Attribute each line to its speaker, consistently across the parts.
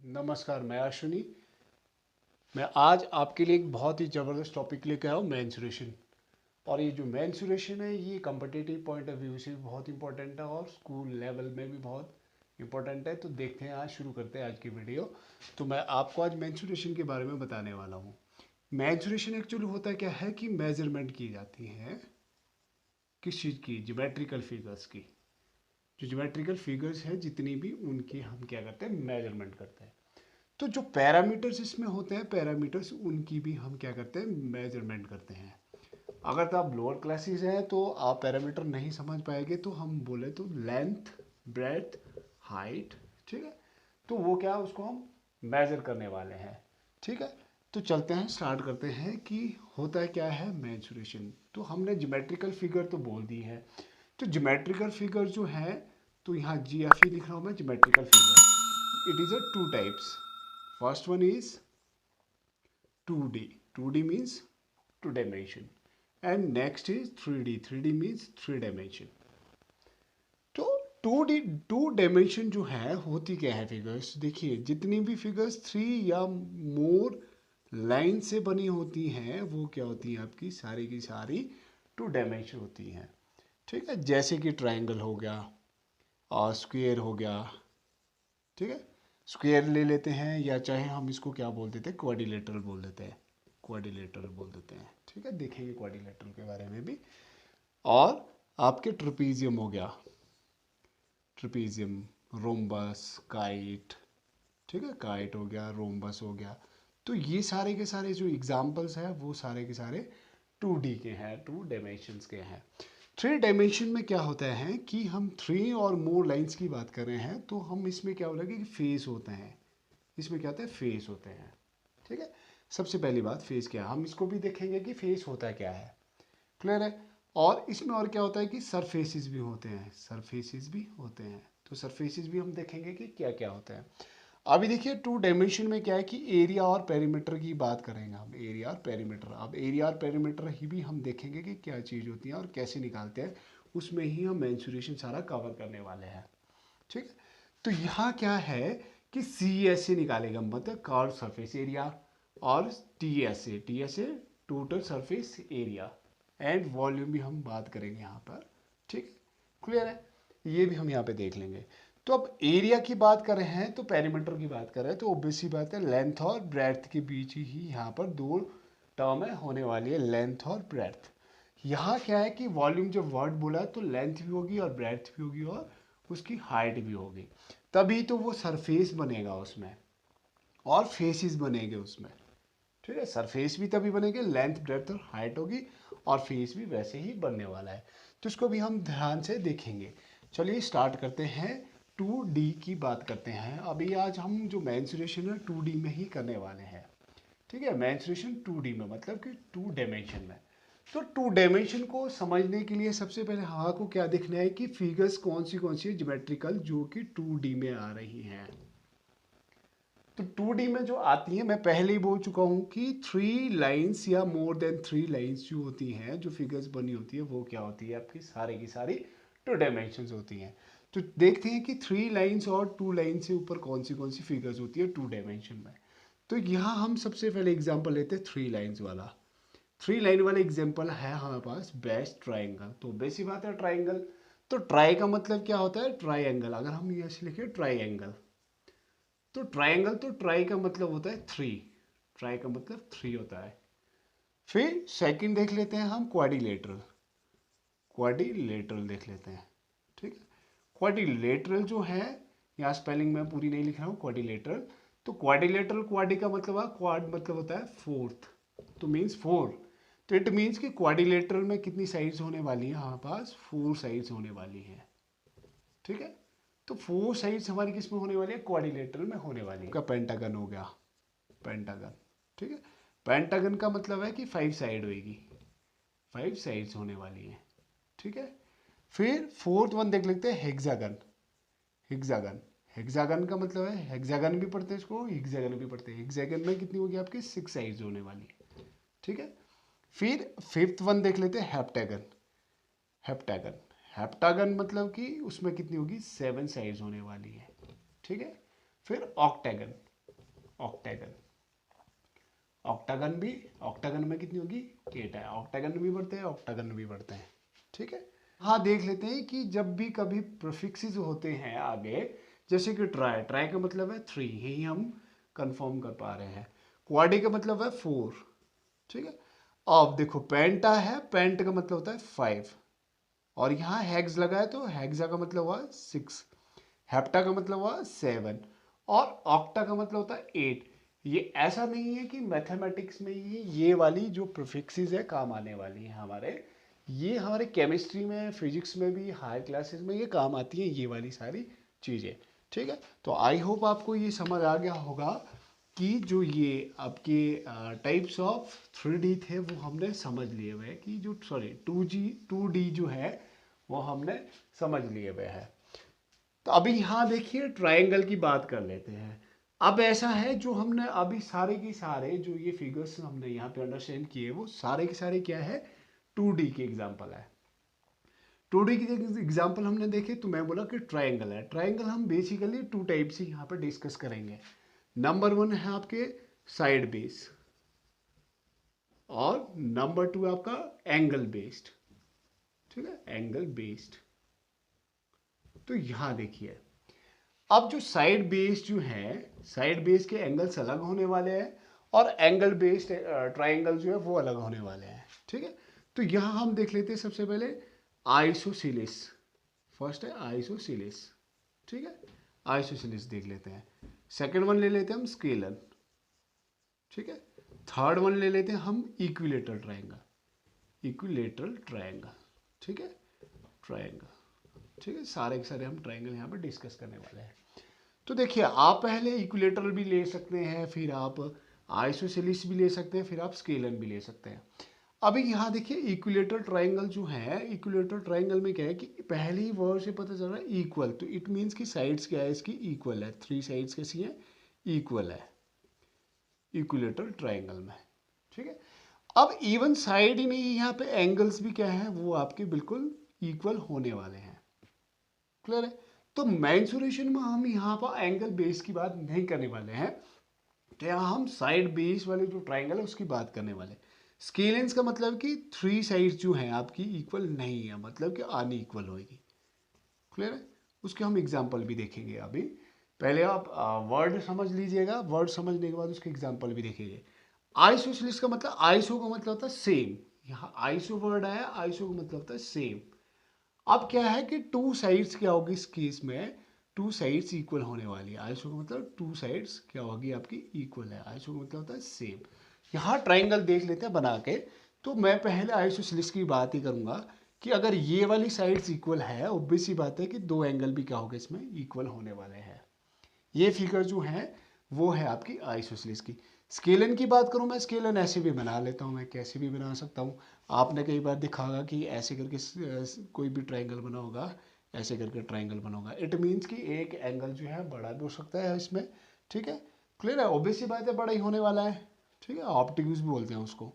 Speaker 1: नमस्कार, मैं अश्विनी। मैं आज आपके लिए एक बहुत ही ज़बरदस्त टॉपिक लेकर आया हूँ, मेंस्ट्रुएशन। और ये जो मेंस्ट्रुएशन है ये कम्पिटिटिव पॉइंट ऑफ व्यू से भी बहुत इंपॉर्टेंट है और स्कूल लेवल में भी बहुत इंपॉर्टेंट है। तो देखते हैं, आज शुरू करते हैं आज की वीडियो। तो मैं आपको आज मेंस्ट्रुएशन के बारे में बताने वाला हूँ। मेंस्ट्रुएशन एक्चुअली होता क्या है कि मेजरमेंट की जाती है किस चीज़ की, ज्योमेट्रिकल फिगर्स की। जो ज्योमेट्रिकल फिगर्स हैं जितनी भी, उनकी हम क्या करते हैं, मेजरमेंट करते हैं। तो जो पैरामीटर्स इसमें होते हैं, पैरामीटर्स उनकी भी हम क्या करते हैं, मेजरमेंट करते हैं। अगर तो आप लोअर क्लासेस हैं तो आप पैरामीटर नहीं समझ पाएंगे, तो हम बोले तो लेंथ, ब्रेथ, हाइट, ठीक है। तो वो क्या, उसको हम मेजर करने वाले हैं, ठीक है। तो चलते हैं, स्टार्ट करते हैं कि होता है क्या है मेंस्ट्रुएशन। तो हमने ज्योमेट्रिकल फिगर तो बोल दी है। तो ज्योमेट्रिकल फिगर जो है, तो यहाँ GFE लिख रहा हूँ मैं, geometrical figure. It is a two types. First one is 2D. 2D means two dimension. And next is 3D. 3D means three dimension. तो 2D, टू डायमेंशन जो है, होती क्या है फिगर्स, देखिए जितनी भी फिगर्स 3 या मोर लाइन से बनी होती हैं वो क्या होती हैं, आपकी सारी की सारी टू डायमेंशन होती हैं, ठीक है। जैसे कि ट्राइंगल हो गया और स्क्वायर हो गया, ठीक है। स्क्वायर ले लेते हैं, या चाहे हम इसको क्या बोल देते हैं, क्वाड्रिलेटरल बोल देते हैं, क्वाड्रिलेटरल बोल देते हैं, ठीक है। देखेंगे क्वाड्रिलेटरल के बारे में भी। और आपके ट्रपीजियम हो गया, ट्रपीजियम, रोम्बस, काइट, ठीक है, काइट हो गया, रोम्बस हो गया। तो ये सारे के सारे जो एग्जाम्पल्स हैं वो सारे के सारे 2D के हैं, टू डायमेंशंस के हैं। 3 डायमेंशन में क्या होता है कि हम 3 और मोर लाइंस की बात कर रहे हैं, तो हम इसमें क्या बोलेंगे कि फेस होते हैं। इसमें क्या होता है, फेस होते हैं, ठीक है। सबसे पहली बात, फेस क्या है, हम इसको भी देखेंगे कि फेस होता क्या है, क्लियर है। और इसमें और क्या होता है कि सरफेसेस भी होते हैं, सरफेसेस भी होते हैं। तो सरफेसेस भी हम देखेंगे कि क्या क्या होता है। अभी देखिए, टू डायमेंशन में क्या है कि एरिया और पेरीमीटर की बात करेंगे हम, एरिया और पेरीमीटर। अब एरिया और पेरीमीटर ही भी हम देखेंगे कि क्या चीज़ होती है और कैसे निकालते हैं, उसमें ही हम मेंस्ट्रुएशन सारा कवर करने वाले हैं, ठीक है। तो यहाँ क्या है कि CSA निकालेगा, मतलब कर्व सरफेस एरिया, और TSA total surface area, and volume भी हम बात करेंगे यहाँ पर, ठीक, क्लियर है। ये भी हम यहाँ पे देख लेंगे। तो अब एरिया की बात कर रहे हैं, तो पेरीमीटर की बात कर रहे हैं, तो ऑब्वियस सी बात है लेंथ और ब्रेड्थ के बीच ही यहाँ पर दो टर्म है होने वाली है, लेंथ और ब्रेड्थ। यहाँ क्या है कि वॉल्यूम जब वर्ड बोला है तो लेंथ भी होगी और ब्रेड्थ भी होगी और उसकी हाइट भी होगी, तभी तो वो सरफेस बनेगा उसमें और फेसेस बनेंगे उसमें, ठीक है। सरफेस भी तभी बनेंगे, लेंथ, ब्रेड्थ और हाइट होगी, और फेस भी वैसे ही बनने वाला है। तो इसको भी हम ध्यान से देखेंगे। चलिए स्टार्ट करते हैं, 2D की बात करते हैं। अभी आज हम जो मेंस्ट्रुएशन है 2D में ही करने वाले हैं, ठीक है। मेंस्ट्रुएशन 2D में, मतलब कि टू डायमेंशन में। तो टू डायमेंशन को समझने के लिए सबसे पहले हाँ को क्या देखना है कि फिगर्स कौन सी ज्योमेट्रिकल जो कि 2D में आ रही हैं। तो 2D में जो आती है, मैं पहले ही बोल चुका हूँ कि 3 लाइंस या मोर देन 3 लाइंस जो होती हैं, जो फिगर्स बनी होती है, वो क्या होती है, आपकी सारी की सारी टू डायमेंशंस होती हैं। तो देखते हैं कि 3 लाइंस और 2 लाइन से ऊपर कौन सी फिगर्स होती है टू डायमेंशन में। तो यहाँ हम सबसे पहले एग्जाम्पल लेते हैं 3 लाइन्स वाला। 3 लाइन वाला एग्जाम्पल है हमारे पास, बेस्ट ट्राइंगल। तो बेसिक बात है ट्राइंगल, तो ट्राई का मतलब क्या होता है, ट्राइंगल। अगर हम ऐसे लिखे ट्राइंगल, तो ट्राइंगल, तो ट्राई का मतलब होता है 3, ट्राई का मतलब 3 होता है। फिर सेकंड देख लेते हैं हम, क्वाड्रिलेटरल। क्वाड्रिलेटरल देख लेते हैं, ठीक है। क्वाड्रिलेटरल जो है, यहाँ स्पेलिंग मैं पूरी नहीं लिख रहा हूँ, क्वाड्रिलेटरल। तो क्वाड्रिलेटरल, क्वाड्री का मतलब है, क्वाड मतलब होता है फोर्थ, तो मीन्स 4। तो इट मीन्स कि क्वाड्रिलेटरल में कितनी साइड्स होने वाली है, हमारे पास 4 साइड्स होने वाली हैं, ठीक है। तो 4 साइड्स हमारी किस में होने वाली है, क्वाड्रिलेटरल में होने वाली है। का पेंटागन हो गया, पेंटागन, ठीक है। पेंटागन का मतलब है कि 5 साइड होगी, 5 साइड्स होने वाली है, ठीक है। फिर फोर्थ वन देख लेते हैं, हेक्सागन। हेक्सागन, हेक्सागन का मतलब है, हेक्सागन भी पढ़ते हैं इसको, हेक्सागन भी पढ़ते हैं। हेक्सागन में कितनी होगी आपकी, 6 साइड्स होने वाली है, ठीक है। फिर फिफ्थ वन देख लेते हैं, हेप्टागन। हेप्टागन, हेप्टागन मतलब कि उसमें कितनी होगी, 7 साइड्स होने वाली है, ठीक है। फिर ऑक्टागन, ऑक्टेगन। ऑक्टागन में कितनी होगी, 8 है। ऑक्टागन भी बढ़ते हैं, ऑक्टागन भी बढ़ते हैं, ठीक है। हाँ, देख लेते हैं कि जब भी कभी प्रीफिक्सेस होते हैं आगे, जैसे कि ट्राई का मतलब है 3, यही हम कंफर्म कर पा रहे हैं। क्वाडी का मतलब है 4, ठीक है। अब देखो पेंटा है, पेंट का मतलब होता है 5, और यहाँ हेक्स लगा है तो हेक्सा का मतलब हुआ 6, हेप्टा का मतलब हुआ 7, और ऑक्टा का मतलब होता है 8। ये ऐसा नहीं है कि मैथमेटिक्स में ये वाली जो प्रीफिक्सेस है काम आने वाली है हमारे, ये हमारे केमिस्ट्री में, फिजिक्स में भी, हायर क्लासेस में ये काम आती हैं, ये वाली सारी चीज़ें, ठीक है। तो आई होप आपको ये समझ आ गया होगा कि जो ये आपके टाइप्स ऑफ 3D थे वो हमने समझ लिए हुए हैं, कि जो सॉरी 2D जो है वो हमने समझ लिए हुए हैं। तो अभी यहाँ देखिए ट्रायंगल की बात कर लेते हैं। अब ऐसा है, जो हमने अभी सारे के सारे जो ये फिगर्स हमने यहाँ पे अंडरस्टैंड किए, वो सारे के सारे क्या है, 2D के एग्जाम्पल है। 2D की एग्जाम्पल हमने देखे तो मैं बोला कि ट्रायंगल है। ट्रायंगल हम बेसिकली 2 टाइप से यहाँ पे डिस्कस करेंगे। नंबर 1 है आपके साइड बेस, और नंबर 2 आपका एंगल बेस्ड, ठीक है, एंगल बेस्ड। तो यहाँ देखिए, अब जो साइड बेस जो है, साइड बेस के एंगल्स अलग होने वाले हैं, और एंगल बेस्ड ट्राइंगल जो है वो अलग होने वाले हैं, ठीक है। तो यहाँ हम देख लेते हैं सबसे पहले आइसोसेलेस। फर्स्ट है आइसोसेलेस, ठीक है, आइसोसेलेस देख लेते हैं। सेकंड वन ले लेते हैं हम स्केलर, ठीक है। थर्ड वन ले लेते हैं हम इक्विलेटरल ट्राइंगल, इक्विलेटरल ट्राइंगल, ठीक है, ट्राइंगल, ठीक है। सारे के सारे हम ट्राइंगल यहाँ पर डिस्कस करने वाले हैं। तो देखिए, आप पहले इक्विलेटरल भी ले सकते हैं, फिर आप आइसोसेलिस भी ले सकते हैं, फिर आप स्केलन भी ले सकते हैं। अभी यहाँ देखिए इक्विलेटरल ट्राइंगल जो है, इक्विलेटरल ट्राइंगल में क्या है कि पहले ही वर्ड से पता चल रहा है इक्वल, तो इट मीन्स कि साइड्स क्या है इसकी, इक्वल है। 3 साइड्स कैसी हैं, इक्वल है इक्विलेटरल ट्राइंगल में, ठीक है। अब इवन साइड ही नहीं, यहाँ पे एंगल्स भी क्या है, वो आपके बिल्कुल इक्वल होने वाले हैं, क्लियर है। तो मेंसुरेशन में हम यहाँ पर एंगल बेस की बात नहीं करने वाले हैं, तो यहाँ हम साइड बेस वाले जो ट्राइंगल है उसकी बात करने वाले। स्केलेंस का मतलब कि 3 साइड्स जो हैं आपकी इक्वल नहीं है, मतलब कि अनइक्वल होगी, क्लियर है। उसके हम एग्जाम्पल भी देखेंगे। अभी पहले आप वर्ड समझ लीजिएगा, वर्ड समझने के बाद उसके एग्जाम्पल भी देखेंगे। आइसोसेलेस का मतलब, आइसो का मतलब होता है सेम, यहाँ आइसो वर्ड आया, आइसो का मतलब होता है सेम। अब क्या है कि 2 साइड्स क्या होगी इस केस में, 2 साइड्स इक्वल होने वाली है। आइसो का मतलब 2 साइड्स क्या होगी आपकी, इक्वल है। आइसो का मतलब होता है सेम। यहाँ ट्राइंगल देख लेते हैं बना के। तो मैं पहले आइसोसेलेस की बात ही करूंगा कि अगर ये वाली साइड्स इक्वल है, ऑब्वियस सी बात है कि 2 एंगल भी क्या होगा इसमें, इक्वल होने वाले हैं। ये फिगर जो है वो है आपकी आइसोसेलेस की। स्केलन की बात करूं मैं, स्केलन ऐसे भी बना लेता हूं, मैं कैसे भी बना सकता हूं। आपने कई बार देखा होगा कि ऐसे करके कोई भी ट्राइंगल बना होगा, ऐसे करके ट्राइंगल बना होगा, इट मीन्स कि एक एंगल जो है बड़ा भी हो सकता है इसमें, ठीक है, क्लियर है। ऑब्वियस सी बात है बड़ा ही होने वाला है, ठीक है, ऑप्टिक्यूज भी बोलते हैं उसको।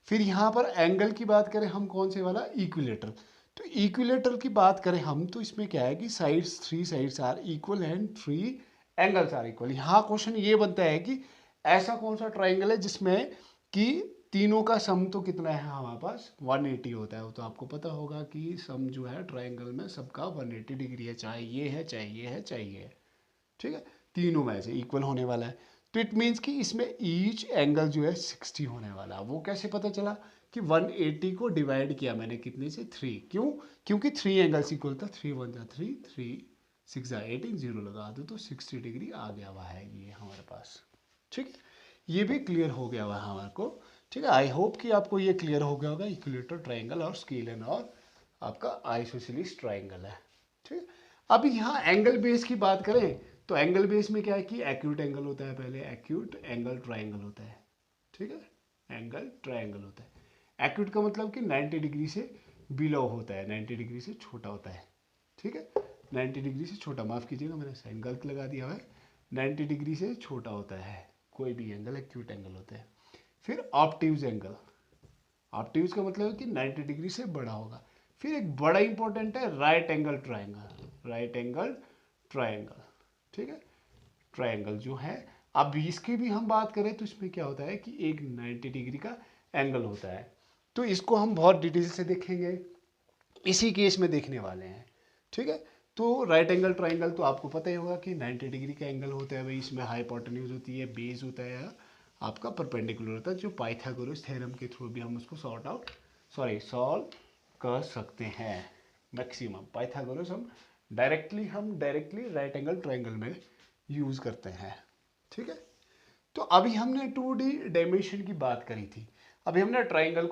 Speaker 1: फिर यहाँ पर एंगल की बात करें हम, कौन से वाला, इक्विलेटरल। तो इक्विलेटरल की बात करें हम, तो इसमें क्या है कि sides, 3 sides are equal and 3 angles are equal. यहाँ क्वेश्चन ये बनता है कि ऐसा कौन सा ट्राइंगल है जिसमें कि तीनों का सम तो कितना है हमारे पास, 180 होता है। वो तो आपको पता होगा कि सम जो है ट्राइंगल में सबका 180 डिग्री है, चाहे ये है, चाहे ये है, चाहे ये है, ठीक है। तीनों में से इक्वल होने वाला है। तो इट मीन्स कि इसमें ईच एंगल जो है 60 होने वाला है। वो कैसे पता चला कि 180 को डिवाइड किया मैंने कितने से, 3, क्यों, क्योंकि 3 एंगल्स इक्वल था, 3 1 जा 3, 3 6 जा 18, 0 लगा दो तो 60 डिग्री आ गया हुआ है ये हमारे पास, ठीक है। ये भी क्लियर हो गया हुआ है हमारे को, ठीक है। आई होप कि आपको ये क्लियर हो गया होगा, इक्विलेटरल ट्राइंगल और स्केलन और आपका आइसोसेलेस ट्राइंगल है, ठीक है। अब यहाँ एंगल बेस की बात करें, तो एंगल बेस में क्या है कि एक्यूट एंगल होता है, पहले एक्यूट एंगल ट्राइंगल होता है, ठीक है, एंगल ट्राइंगल होता है। एक्यूट का मतलब कि 90 डिग्री से बिलो होता है, 90 डिग्री से छोटा होता है, ठीक है, 90 डिग्री से छोटा, माफ़ कीजिएगा मैंने साइन गलत लगा दिया है, 90 डिग्री से छोटा होता है कोई भी एंगल, एक्यूट एंगल होता है। फिर ऑब्ट्यूज एंगल, ऑब्ट्यूज का मतलब है कि 90 डिग्री से बड़ा होगा। फिर एक बड़ा इंपॉर्टेंट है right angle triangle, right angle triangle, ठीक है। ट्राइंगल जो है अब इसकी भी हम बात करें तो इसमें क्या होता है कि एक 90 डिग्री का एंगल होता है। तो इसको हम बहुत डिटेल से देखेंगे, इसी केस में देखने वाले हैं। ठीक है, तो राइट एंगल ट्राइंगल तो आपको पता ही होगा कि 90 डिग्री का एंगल होता है भाई, इसमें हाइपोटेन्यूज होती है, बेस होता है, आपका परपेंडिकुलर होता है, जो पाइथागोरस थ्योरम के थ्रू भी हम उसको सॉल्व कर सकते हैं। मैक्सिमम पाइथागोरस हम डायरेक्टली राइट एंगल ट्राइंगल में यूज करते हैं। ठीक है, तो अभी हमने 2D डायमेंशन की बात करी थी, अभी हमने ट्राइंगल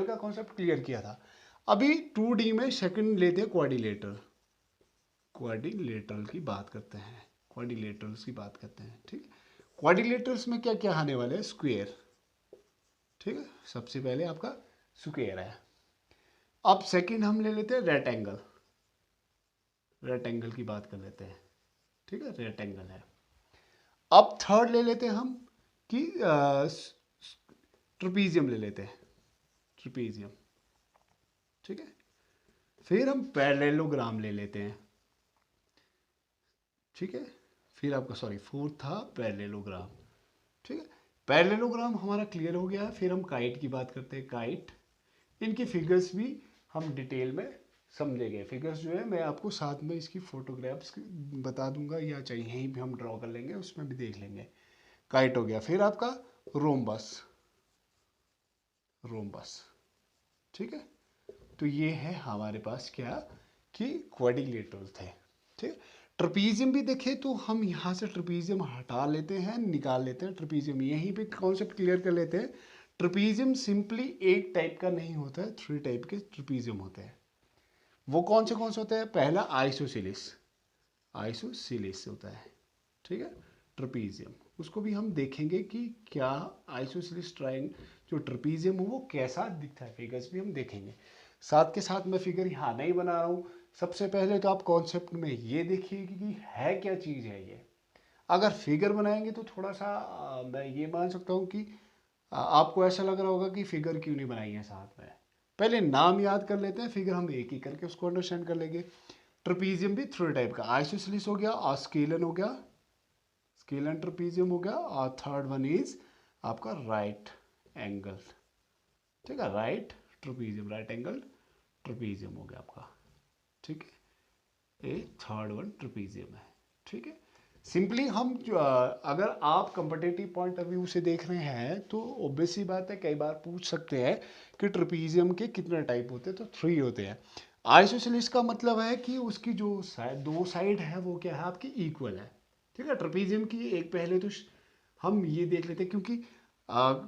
Speaker 1: का कॉन्सेप्ट क्लियर किया था। अभी 2D में सेकंड लेते हैं क्वाड्रिलेटरल की बात करते हैं, क्वाड्रिलेटरल्स की बात करते हैं। ठीक है, क्वाड्रिलेटरल्स में क्या क्या आने वाले हैं, स्क्वायर। ठीक है, सबसे पहले आपका स्क्वायर है। अब सेकंड हम ले लेते हैं रेक्टेंगल की बात कर लेते हैं। ठीक है, रेक्टेंगल है। अब थर्ड ले लेते हैं हम कि ट्रपीजियम ले लेते हैं, ट्रपीजियम। ठीक है, फिर हम पैरेललोग्राम ले लेते हैं। ठीक है, फिर आपका फोर्थ था पैरेललोग्राम। ठीक है, पैरेललोग्राम हमारा क्लियर हो गया। फिर हम काइट की बात करते हैं, काइट। इनकी फिगर्स भी हम डिटेल में समझेंगे। फिगर्स जो है मैं आपको साथ में इसकी फोटोग्राफ्स बता दूंगा, या चाहिए यहीं भी हम ड्रॉ कर लेंगे, उसमें भी देख लेंगे। काइट हो गया। फिर आपका रोम्बस। ठीक है, तो ये है हमारे पास क्या कि क्वाड्रिलेटरल थे। ठीक है, ट्रपीजियम भी देखे तो हम यहाँ से ट्रपीजियम हटा लेते हैं, निकाल लेते हैं ट्रपीजियम, यहीं पे कॉन्सेप्ट क्लियर कर लेते हैं। ट्रपीजियम सिंपली एक टाइप का नहीं होता है, 3 टाइप के ट्रपीजियम होते हैं। वो कौन से होते हैं, पहला आइसोसेलेस होता है। ठीक है, ट्रपीजियम, उसको भी हम देखेंगे कि क्या आइसोसेलेस ट्राइंग जो ट्रपीजियम हो वो कैसा दिखता है, फिगर्स भी हम देखेंगे। साथ के साथ मैं फिगर यहाँ नहीं बना रहा हूँ। सबसे पहले तो आप कॉन्सेप्ट में ये देखिए कि है क्या चीज़ है ये। अगर फिगर बनाएंगे तो थोड़ा सा मैं ये मान सकता हूँ कि आपको ऐसा लग रहा होगा कि फिगर क्यों नहीं बनाई है साथ में। पहले नाम याद कर लेते हैं, फिगर हम एक ही करके उसको अंडरस्टैंड कर लेंगे। ट्रपीजियम भी 3 टाइप का, आइसोसेलेस हो गया और स्केलन हो गया, स्केलन ट्रपीजियम हो गया, और थर्ड वन इज आपका राइट एंगल। ठीक है, राइट एंगल ट्रपीजियम हो गया आपका। ठीक है, ये थर्ड वन ट्रपीजियम है। ठीक है, सिंपली हम अगर आप कंपटेटिव पॉइंट ऑफ व्यू से देख रहे हैं तो ऑब्वियस सी बात है, कई बार पूछ सकते हैं कि ट्रपीजियम के कितने टाइप होते हैं, तो 3 होते हैं। आइसोसेलेस का मतलब है कि उसकी जो दो साइड है वो क्या है, आपकी इक्वल है। ठीक है, ट्रपीजियम की एक पहले तो हम ये देख लेते हैं, क्योंकि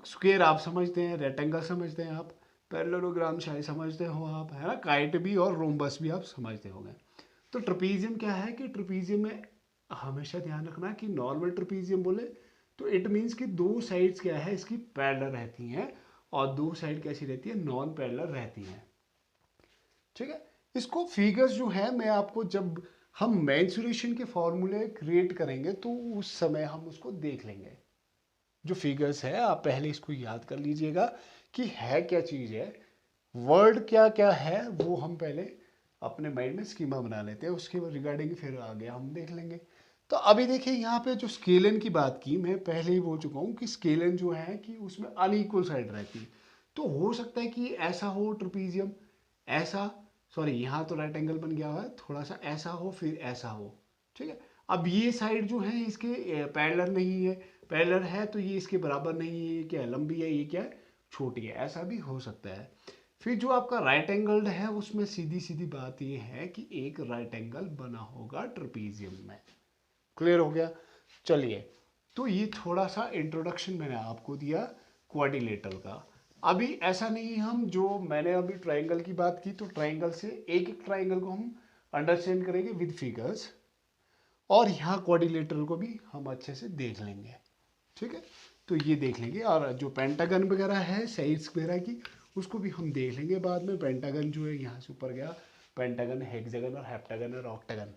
Speaker 1: स्क्वायर आप समझते हैं, रेक्टेंगल समझते हैं आप, पैरेललोग्राम शायद समझते हो आप, है ना, काइट भी और रोम्बस भी आप समझते होंगे। तो ट्रपीजियम क्या है कि ट्रपीजियम में हमेशा ध्यान रखना कि नॉर्मल ट्रपीजियम बोले तो इट मीन्स कि दो साइड्स क्या है इसकी पैरेलल रहती हैं, और दो साइड कैसी रहती है, नॉन पैरेलल रहती हैं। ठीक है, इसको फिगर्स जो है मैं आपको, जब हम मेंसुरेशन के फॉर्मूले क्रिएट करेंगे तो उस समय हम उसको देख लेंगे। जो फिगर्स है आप पहले इसको याद कर लीजिएगा कि है क्या चीज़ है, वर्ड क्या क्या है, वो हम पहले अपने माइंड में स्कीमा बना लेते हैं, उसके रिगार्डिंग फिर आगे हम देख लेंगे। तो अभी देखिए यहाँ पे जो स्केलन की बात की, मैं पहले ही बोल चुका हूँ कि स्केलन जो है कि उसमें अनइक्वल साइड रहती है। तो हो सकता है कि ऐसा हो ट्रपीजियम, ऐसा, सॉरी यहाँ तो राइट एंगल बन गया हुआ है, थोड़ा सा ऐसा हो फिर ऐसा हो। ठीक है, अब ये साइड जो है इसके पैरेलल नहीं है, पैरेलल है तो ये इसके बराबर नहीं है, ये क्या है, लंबी है, ये क्या है, छोटी है, ऐसा भी हो सकता है। फिर जो आपका राइट एंगल है उसमें सीधी सीधी बात ये है कि एक राइट एंगल बना होगा ट्रपीजियम में। क्लियर हो गया, चलिए। तो ये थोड़ा सा इंट्रोडक्शन मैंने आपको दिया क्वाड्रिलेटरल का। अभी ऐसा नहीं, हम जो मैंने अभी ट्राइंगल की बात की तो ट्राइंगल से एक एक ट्राइंगल को हम अंडरस्टैंड करेंगे विद फिगर्स, और यहाँ क्वाड्रिलेटरल को भी हम अच्छे से देख लेंगे। ठीक है, तो ये देख लेंगे, और जो पेंटागन वगैरह है साइड्स वगैरह की उसको भी हम देख लेंगे बाद में। पेंटागन जो है यहाँ से ऊपर गया, पेंटागन, हेक्सागन और हेप्टागन और ऑक्टागन,